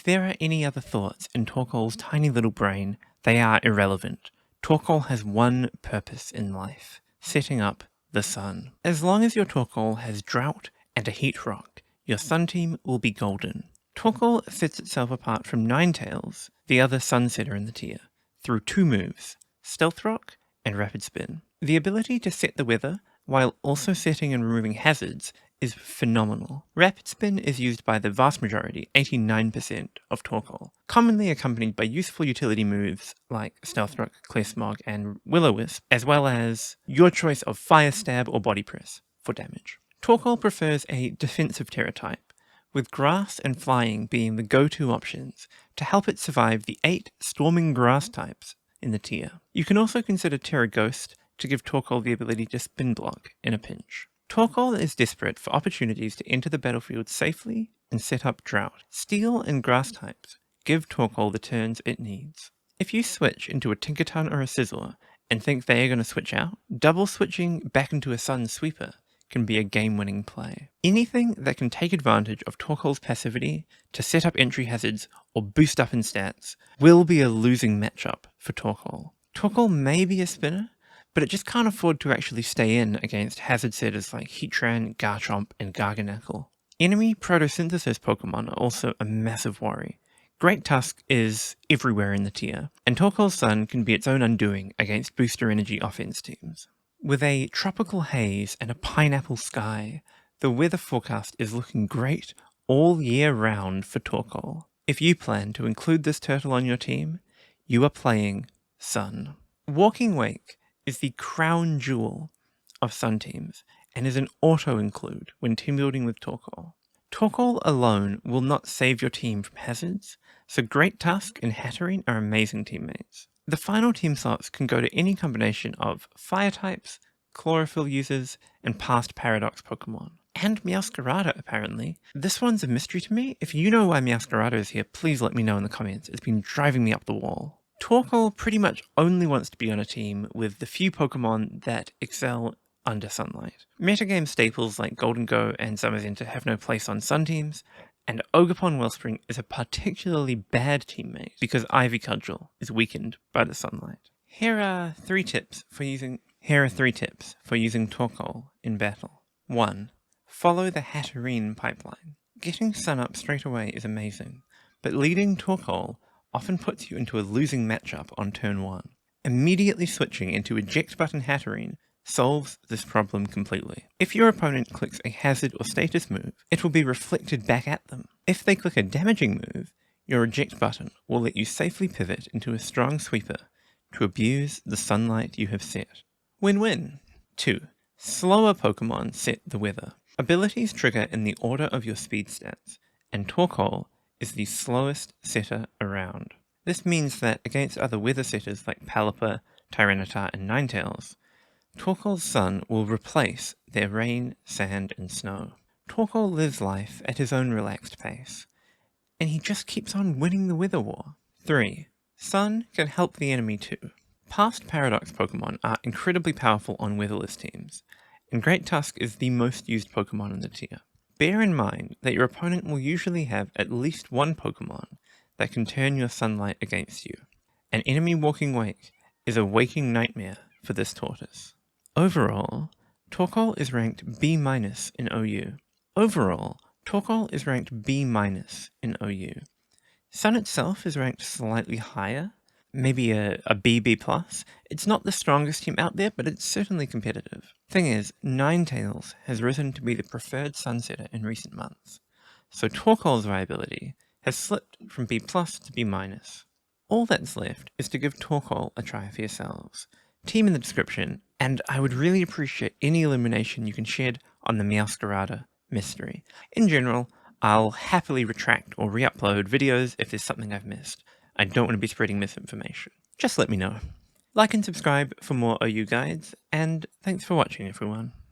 there are any other thoughts in Torkoal's tiny little brain, they are irrelevant. Torkoal has one purpose in life: setting up the sun. As long as your Torkoal has drought and a heat rock, your sun team will be golden. Torkoal sets itself apart from Ninetales, the other sun setter in the tier, through two moves: Stealth Rock and Rapid Spin. The ability to set the weather while also setting and removing hazards is phenomenal. Rapid Spin is used by the vast majority, 89% of Torkoal, commonly accompanied by useful utility moves like Stealth Rock, Clear Smog, and Will-O-Wisp, as well as your choice of Fire Stab or Body Press for damage. Torkoal prefers a defensive Terra type, with Grass and Flying being the go-to options to help it survive the 8 Storming Grass types in the tier. You can also consider Terra Ghost to give Torkoal the ability to spin block in a pinch. Torkoal is desperate for opportunities to enter the battlefield safely and set up drought. Steel and Grass types give Torkoal the turns it needs. If you switch into a Tinkerton or a Sizzler and think they are going to switch out, double switching back into a Sun Sweeper can be a game-winning play. Anything that can take advantage of Torkoal's passivity to set up entry hazards or boost up in stats will be a losing matchup for Torkoal. Torkoal may be a spinner, but it just can't afford to actually stay in against hazard setters like Heatran, Garchomp, and Garganacl. Enemy Photosynthesis Pokemon are also a massive worry. Great Tusk is everywhere in the tier, and Torkoal's Sun can be its own undoing against booster energy offense teams. With a tropical haze and a pineapple sky, the weather forecast is looking great all year round for Torkoal. If you plan to include this turtle on your team, you are playing Sun. Walking Wake is the crown jewel of Sun teams and is an auto-include when team building with Torkoal. Torkoal alone will not save your team from hazards, so Great Tusk and Hatterene are amazing teammates. The final team slots can go to any combination of Fire types, Chlorophyll users, and past Paradox Pokemon. And Meowscarada, apparently. This one's a mystery to me. If you know why Meowscarada is here, please let me know in the comments. It's been driving me up the wall. Torkoal pretty much only wants to be on a team with the few Pokemon that excel under sunlight. Metagame staples like Golden Go and Zamazenta have no place on Sun teams, and Ogerpon Wellspring is a particularly bad teammate because Ivy Cudgel is weakened by the sunlight. Here are 3 tips for using Torkoal in battle. 1. Follow the Hatterene pipeline. Getting Sun up straight away is amazing, but leading Torkoal often puts you into a losing matchup on turn 1. Immediately switching into Eject Button Hatterene solves this problem completely. If your opponent clicks a hazard or status move, it will be reflected back at them. If they click a damaging move, your Eject button will let you safely pivot into a strong sweeper to abuse the sunlight you have set. Win-win. 2. Slower Pokemon set the weather. Abilities trigger in the order of your speed stats, and Torkoal is the slowest setter around. This means that against other weather setters like Pelipper, Tyranitar, and Ninetales, Torkoal's Sun will replace their rain, sand, and snow. Torkoal lives life at his own relaxed pace, and he just keeps on winning the weather war. 3. Sun can help the enemy too. Past Paradox Pokemon are incredibly powerful on weatherless teams, and Great Tusk is the most used Pokemon in the tier. Bear in mind that your opponent will usually have at least one Pokemon that can turn your sunlight against you. An enemy Walking Wake is a waking nightmare for this tortoise. Overall, Torkoal is ranked B- in OU. Sun itself is ranked slightly higher, maybe a BB+. It's not the strongest team out there, but it's certainly competitive. Thing is, Ninetales has risen to be the preferred sunsetter in recent months, so Torkoal's viability has slipped from B+ to B-. All that's left is to give Torkoal a try for yourselves. Team in the description, and I would really appreciate any illumination you can shed on the Meowscarada mystery. In general, I'll happily retract or re-upload videos if there's something I've missed. I don't want to be spreading misinformation. Just let me know. Like and subscribe for more OU guides, and thanks for watching everyone.